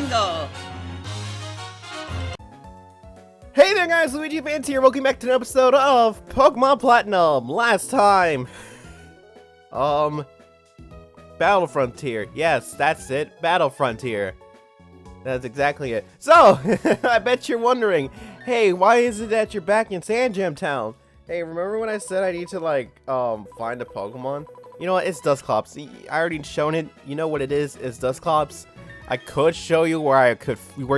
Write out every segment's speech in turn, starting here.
Hey there guys, Luigiadvance here, welcome back to an episode of Pokemon Platinum. Last time, Battle Frontier. Yes, that's it, Battle Frontier. That's exactly it. So, I bet you're wondering, hey, why is it that you're back in Sand Gem Town? Hey, remember when I said I need to, like, find a Pokemon? You know what, it's Dusclops. I already shown it, you know what it is, it's Dusclops. I could show you where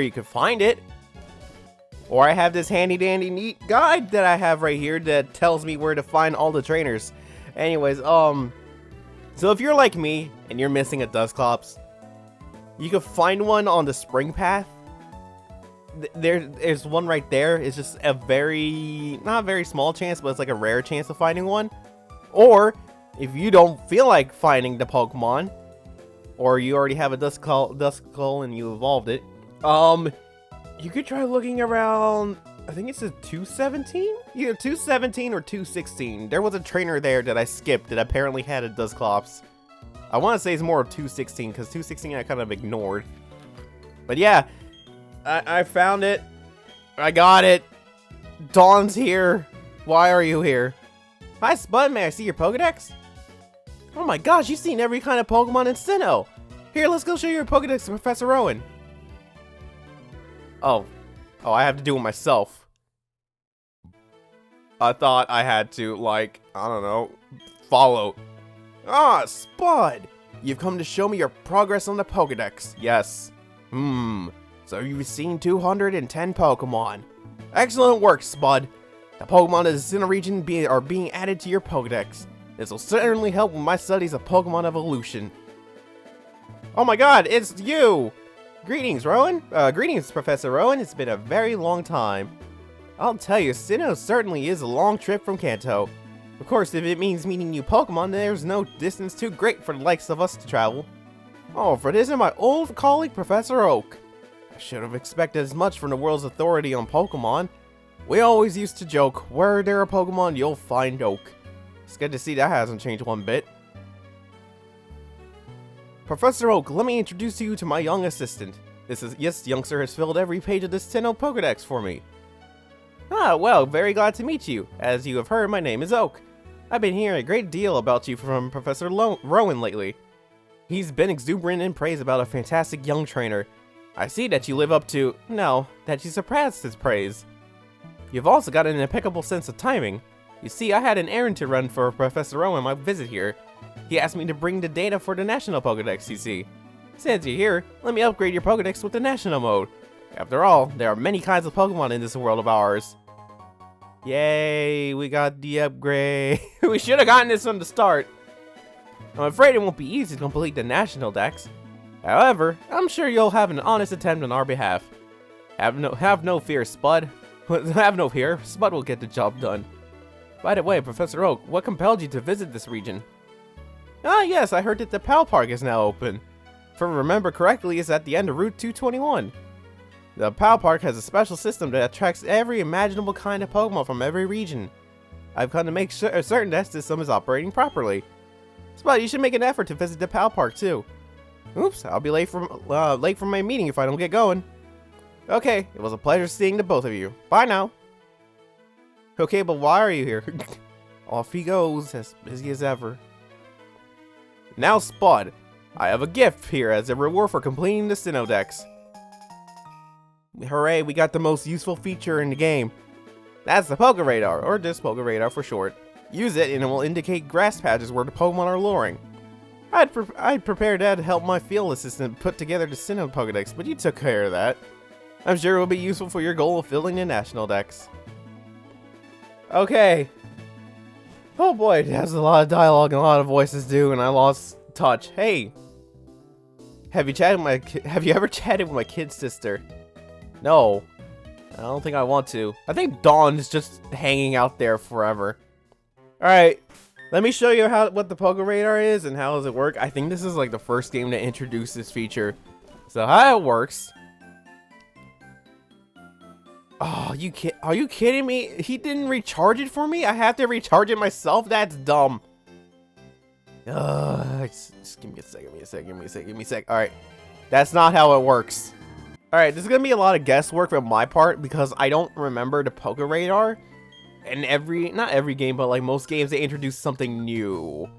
you could find it. Or I have this handy dandy neat guide that I have right here that tells me where to find all the trainers. Anyways, so if you're like me and you're missing a Dusclops, you can find one on the Spring Path. There's one right there. It's just a not a very small chance, but it's like a rare chance of finding one. Or if you don't feel like finding the Pokemon, or you already have a Duskull and you evolved it, you could try looking around. I think it's a 217? Yeah, 217 or 216. There was a trainer there that I skipped that apparently had a Dusclops. I want to say it's more of 216 because 216 I kind of ignored. But yeah, I found it. I got it. Dawn's here. Why are you here? Hi, Spud. May I see your Pokedex? Oh my gosh, you've seen every kind of Pokemon in Sinnoh. Here, let's go show you your Pokedex to Professor Rowan. Oh, I have to do it myself. I thought I had to, like, I don't know, follow. Ah, Spud! You've come to show me your progress on the Pokedex. Yes. So you've seen 210 Pokemon. Excellent work, Spud. The Pokemon in the Sinnoh region are being added to your Pokedex. This will certainly help with my studies of Pokemon evolution. Oh my god, it's you! Greetings, Rowan. Greetings, Professor Rowan. It's been a very long time. I'll tell you, Sinnoh certainly is a long trip from Kanto. Of course, if it means meeting new Pokemon, there's no distance too great for the likes of us to travel. Oh, for this is my old colleague, Professor Oak. I should have expected as much from the world's authority on Pokemon. We always used to joke, where there are Pokemon, you'll find Oak. It's good to see that hasn't changed one bit. Professor Oak, let me introduce you to my young assistant. This youngster has filled every page of this Sinnoh Pokedex for me. Ah, well, very glad to meet you. As you have heard, my name is Oak. I've been hearing a great deal about you from Professor Rowan lately. He's been exuberant in praise about a fantastic young trainer. I see that you live up to... no, that you surpassed his praise. You've also got an impeccable sense of timing. You see, I had an errand to run for Professor Rowan on my visit here. He asked me to bring the data for the National Pokedex, you see. Since you're here, let me upgrade your Pokedex with the National mode. After all, there are many kinds of Pokemon in this world of ours. Yay, we got the upgrade. We should have gotten this from the start. I'm afraid it won't be easy to complete the National Dex. However, I'm sure you'll have an honest attempt on our behalf. Have no fear, Spud. Have no fear, Spud will get the job done. By the way, Professor Oak, what compelled you to visit this region? Ah yes, I heard that the PAL Park is now open. If I remember correctly, it's at the end of Route 221. The PAL Park has a special system that attracts every imaginable kind of Pokemon from every region. I've come to make certain that system is operating properly. Spud, you should make an effort to visit the PAL Park too. Oops, I'll be late for my meeting if I don't get going. Okay, it was a pleasure seeing the both of you. Bye now. Okay, but why are you here? Off he goes, as busy as ever. Now, Spud, I have a gift here as a reward for completing the Sinnoh Dex. Hooray, we got the most useful feature in the game. That's the Poke Radar, or just Poke Radar for short. Use it and it will indicate grass patches where the Pokemon are luring. I'd prepared that to help my field assistant put together the Sinnoh Pokedex, but you took care of that. I'm sure it will be useful for your goal of filling the National Dex. Okay. Oh boy, it has a lot of dialogue and a lot of voices due, and I lost touch. Hey, have you ever chatted with my kid sister? No, I don't think I want to. I think Dawn is just hanging out there forever. All right, let me show you what the Poke Radar is and how does it work. I think this is like the first game to introduce this feature. So how it works. Oh, are you kidding me? He didn't recharge it for me? I have to recharge it myself? That's dumb. Just give me a sec, give me a sec. Alright. That's not how it works. Alright, there's gonna be a lot of guesswork from my part because I don't remember the Poke Radar. And not every game, but like most games, they introduce something new.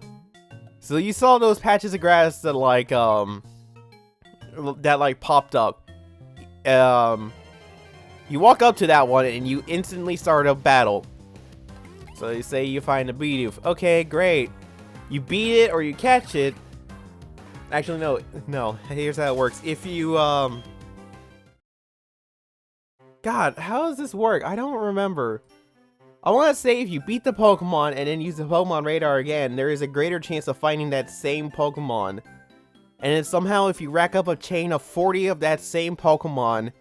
So you saw those patches of grass that popped up. You walk up to that one and you instantly start a battle. So you say you find a Bidoof. Okay, great. You beat it or you catch it. Actually, no. Here's how it works. If you, God, how does this work? I don't remember. I want to say if you beat the Pokemon and then use the Pokemon Radar again, there is a greater chance of finding that same Pokemon. And then somehow if you rack up a chain of 40 of that same Pokemon,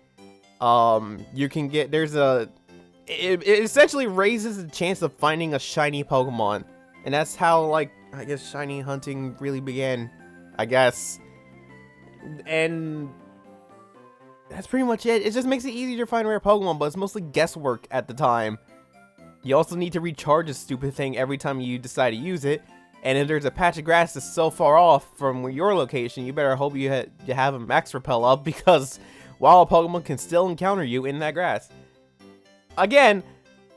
you can get, it essentially raises the chance of finding a shiny Pokemon. And that's how, like, I guess shiny hunting really began, I guess. And that's pretty much it. It just makes it easier to find rare Pokemon, but it's mostly guesswork at the time. You also need to recharge this stupid thing every time you decide to use it. And if there's a patch of grass that's so far off from your location, you better hope you have a max repel up, because wild Pokemon can still encounter you in that grass. Again,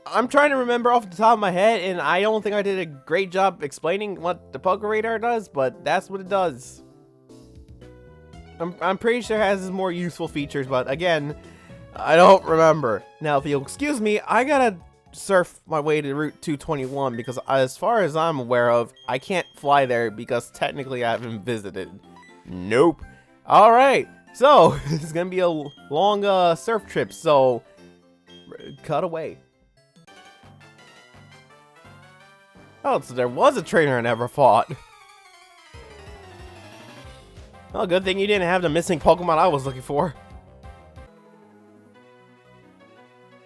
I'm trying to remember off the top of my head, and I don't think I did a great job explaining what the Poke Radar does, but that's what it does. I'm pretty sure it has more useful features, but again, I don't remember. Now, if you'll excuse me, I gotta surf my way to Route 221, because as far as I'm aware of, I can't fly there because technically I haven't visited. Nope. Alright, so it's gonna be a long surf trip, so cut away. Oh, so there was a trainer I never fought. Oh, good thing you didn't have the missing Pokemon I was looking for.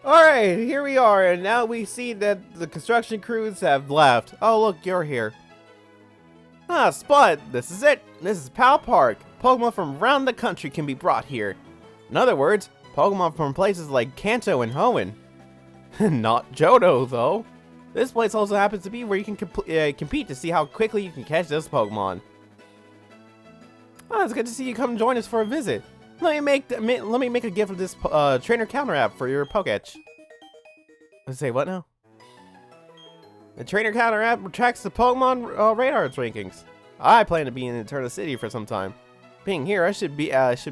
Alright, here we are, and now we see that the construction crews have left. Oh, look, you're here. Ah, Spud, this is it. This is Pal Park. Pokemon from around the country can be brought here. In other words, Pokemon from places like Kanto and Hoenn. Not Johto, though. This place also happens to be where you can compete to see how quickly you can catch this Pokemon. Oh, it's good to see you come join us for a visit. Let me make a gift of this trainer counter app for your Poketch. Say what now? The trainer counter app tracks the Pokemon radar rankings. I plan to be in Eternal City for some time. Being here, I should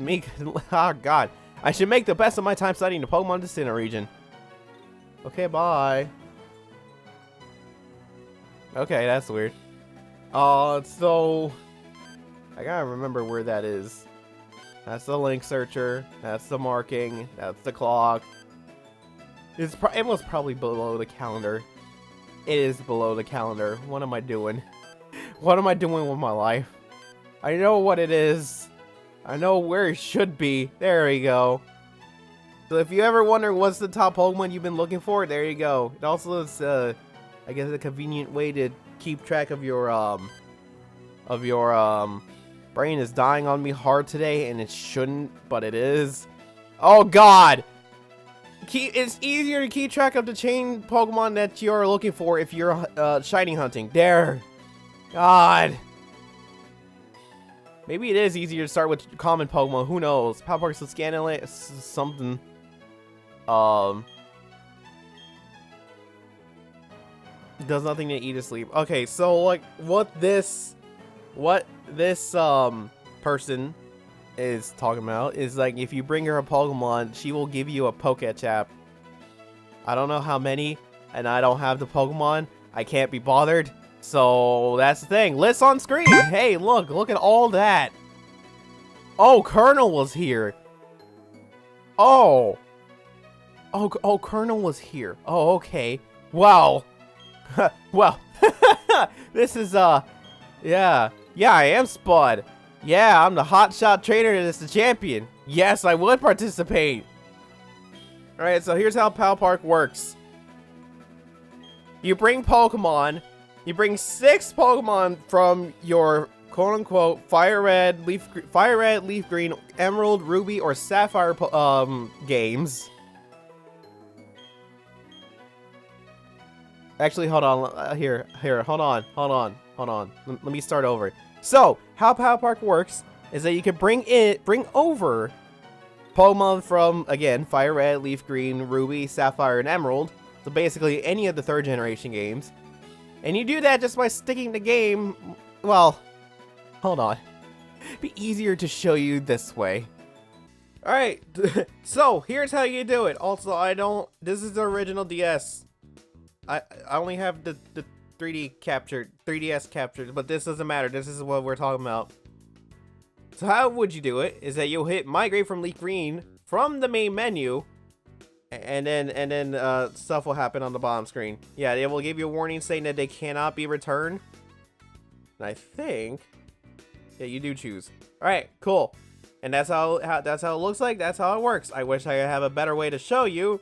make oh god, I should make the best of my time studying the Pokemon Sinnoh region. Okay, bye. Okay, that's weird. So I gotta remember where that is. That's the link searcher. That's the marking. That's the clock. It was probably below the calendar. It is below the calendar. What am I doing? What am I doing with my life? I know what it is. I know where it should be. There we go. So if you ever wonder what's the top Pokemon you've been looking for, there you go. It also is, I guess, a convenient way to keep track of your brain is dying on me hard today, and it shouldn't, but it is. Oh god! It's easier to keep track of the chain Pokemon that you're looking for if you're shiny hunting. There. God. Maybe it is easier to start with common Pokemon. Who knows? Pal Park's Scanlan something. Does nothing to eat or sleep. Okay, so like what this person is talking about is like if you bring her a Pokemon, she will give you a Poketch app. I don't know how many, and I don't have the Pokemon. I can't be bothered. So that's the thing. List on screen. Hey, look at all that. Oh, Colonel was here. Oh, Colonel was here. Oh, okay. Wow. Well, this is yeah, I am Spud. Yeah, I'm the hotshot trainer that's the champion. Yes, I would participate. Alright, so here's how Pal Park works. You bring Pokemon. You bring 6 Pokemon from your quote-unquote Fire Red, Leaf Green, Emerald, Ruby, or Sapphire games. Actually, hold on. Here, hold on. Let me start over. So, how Pal Park works is that you can bring over Pokemon from, again, Fire Red, Leaf Green, Ruby, Sapphire, and Emerald. So basically any of the 3rd generation games. And you do that just by sticking the game, well, hold on. It'd be easier to show you this way. Alright, so here's how you do it. Also, this is the original DS. I only have the 3DS captured, but this doesn't matter. This is what we're talking about. So how would you do it is that you'll hit Migrate from Leaf Green from the main menu, and then stuff will happen on the bottom screen. Yeah, it will give you a warning saying that they cannot be returned. And I think, yeah, you do choose. All right, cool. And that's how it looks like. That's how it works. I wish I could have a better way to show you,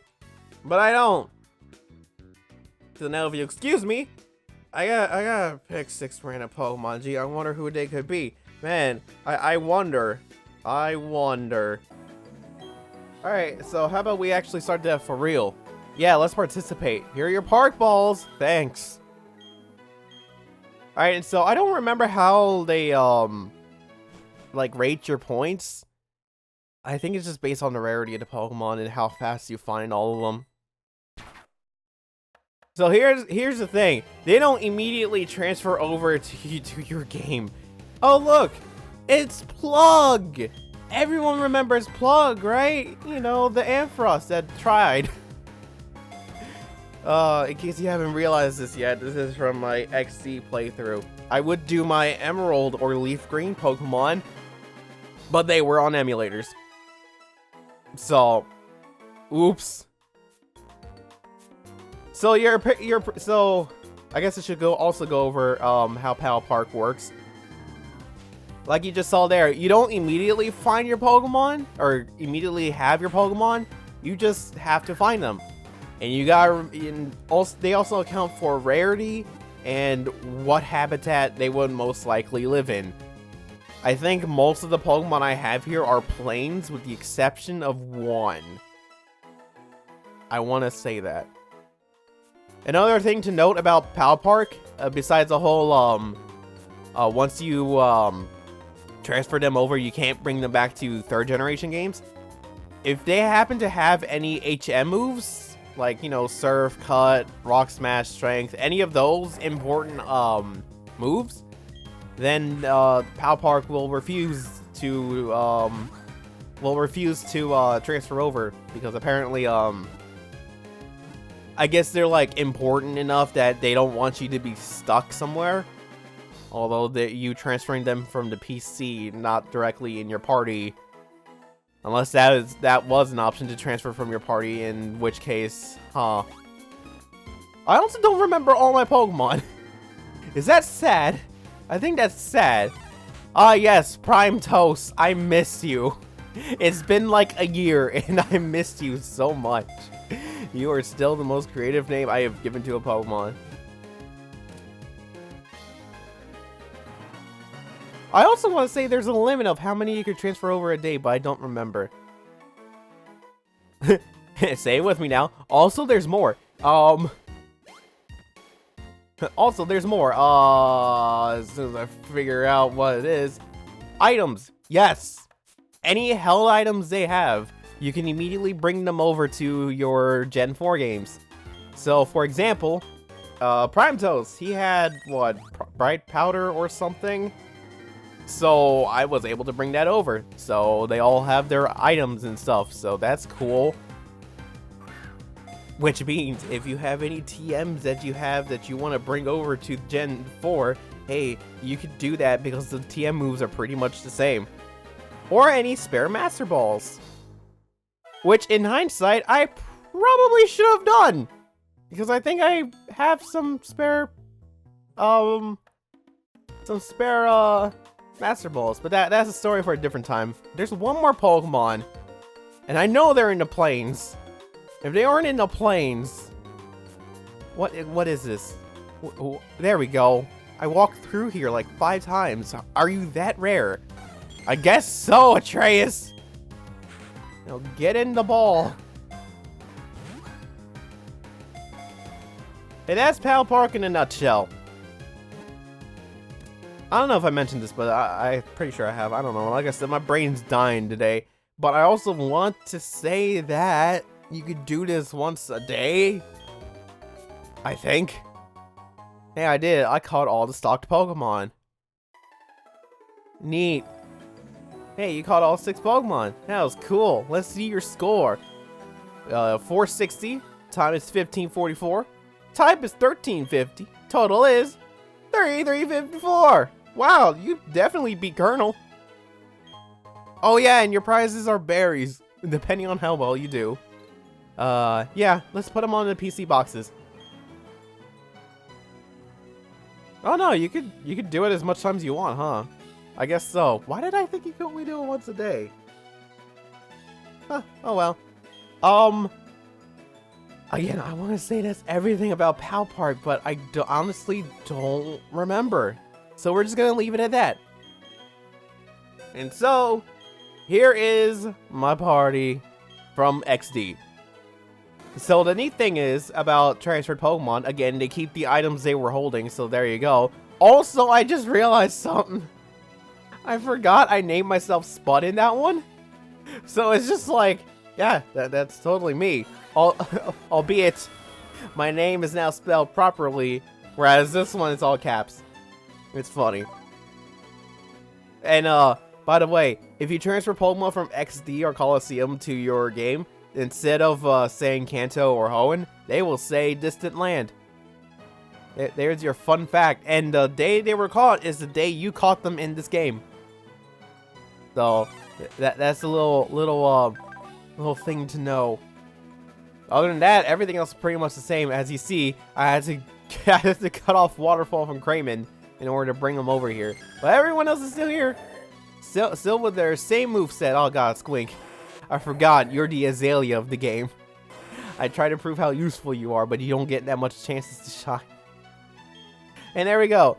but I don't. So now, if you excuse me, I gotta pick 6 random Pokemon. Gee, I wonder who they could be. Man, I wonder. Alright, so how about we actually start that for real? Yeah, let's participate. Here are your park balls. Thanks. Alright, and so I don't remember how they, like, rate your points. I think it's just based on the rarity of the Pokemon and how fast you find all of them. So here's the thing. They don't immediately transfer over to your game. Oh, look, it's Plug. Everyone remembers Plug, right? You know, the Ampharos that tried. In case you haven't realized this yet, this is from my XC playthrough. I would do my Emerald or Leaf Green Pokemon, but they were on emulators. So, oops. So so I guess I should also go over how Pal Park works. Like you just saw there, you don't immediately find your Pokemon or immediately have your Pokemon. You just have to find them, and you got. They also account for rarity and what habitat they would most likely live in. I think most of the Pokemon I have here are plains, with the exception of one. I want to say that. Another thing to note about Pal Park, besides the whole once you transfer them over, you can't bring them back to 3rd generation games. If they happen to have any HM moves, like, you know, Surf, Cut, Rock Smash, Strength, any of those important moves, then Pal Park will refuse to transfer over, because apparently I guess they're like important enough that they don't want you to be stuck somewhere. Although you transferring them from the PC, not directly in your party, unless that was an option to transfer from your party, in which case, huh? I also don't remember all my Pokemon. Is that sad? I think that's sad. Ah, yes, Prime Toast. I miss you. It's been like a year, and I missed you so much. You are still the most creative name I have given to a Pokemon. I also want to say there's a limit of how many you could transfer over a day, but I don't remember. Say it with me now. Also, there's more. Also, there's more. As soon as I figure out what it is. Items. Yes. Any held items they have, you can immediately bring them over to your Gen 4 games. So, for example, Prime Toast, he had, what, Bright Powder or something? So I was able to bring that over. So they all have their items and stuff. So that's cool. Which means if you have any TMs that you want to bring over to Gen 4, hey, you could do that because the TM moves are pretty much the same. Or any spare Master Balls. Which in hindsight, I probably should have done. Because I think I have some spare Master Balls, but that's a story for a different time. There's one more Pokemon, and I know they're in the plains. If they aren't in the plains, what is this? There we go. I walked through here like 5 times. Are you that rare? I guess so, Atreus. Now get in the ball. Hey, that's Pal Park in a nutshell. I don't know if I mentioned this, but I'm pretty sure I have. I don't know. Like I said, my brain's dying today. but I also want to say that you could do this once a day. I think. Hey, I did. I caught all the stocked Pokemon. Neat. Hey, you caught all 6 Pokemon. That was cool. Let's see your score. 460. Time is 1544. Type is 1350. Total is 3354. Wow, you definitely beat Colonel. Oh yeah, and your prizes are berries, depending on how well you do. Yeah, let's put them on the PC boxes. Oh no, you could do it as much times as you want, huh? I guess so. Why did I think you could only do it once a day? Huh, oh well. Again, I want to say that's everything about Pal Park, but I honestly don't remember. So we're just gonna leave it at that. And so, here is my party from XD. So the neat thing is about transferred Pokemon, again, they keep the items they were holding, so there you go. Also, I just realized something. I forgot I named myself Spud in that one. So it's just like, yeah, that's totally me. Albeit, my name is now spelled properly, whereas this one is all caps. It's funny. And, by the way, if you transfer Pokemon from XD or Coliseum to your game, instead of saying Kanto or Hoenn, they will say Distant Land. There's your fun fact. And the day they were caught is the day you caught them in this game. So, that's a little thing to know. Other than that, everything else is pretty much the same. As you see, I had to cut off Waterfall from Crayman in order to bring them over here. But everyone else is still here. Still with their same moveset. Oh god, Squink. I forgot, you're the Azalea of the game. I try to prove how useful you are, but you don't get that much chances to shine. And there we go.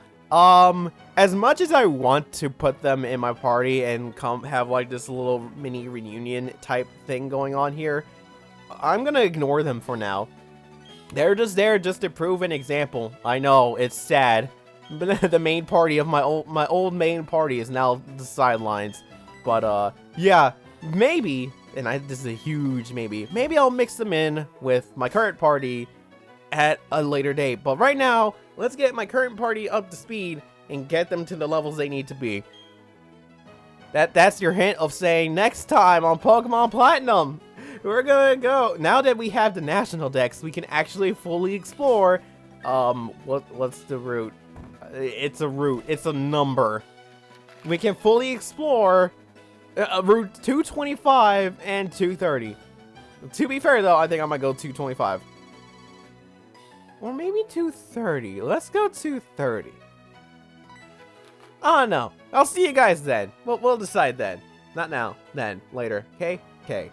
As much as I want to put them in my party and have like this little mini reunion type thing going on here, I'm gonna ignore them for now. They're just there just to prove an example. I know, it's sad. But the main party of my old main party is now the sidelines. But yeah, maybe, and this is a huge maybe I'll mix them in with my current party at a later date. But right now, let's get my current party up to speed and get them to the levels they need to be. That's your hint of saying next time on Pokemon Platinum, we're gonna go. Now that we have the national dex, we can actually fully explore. What's the route? It's a route. It's a number. We can fully explore Route 225 and 230. To be fair, though, I think I might go 225. Or maybe 230. Let's go 230. Oh, no. I'll see you guys then. We'll decide then. Not now. Then. Later. Okay? Okay.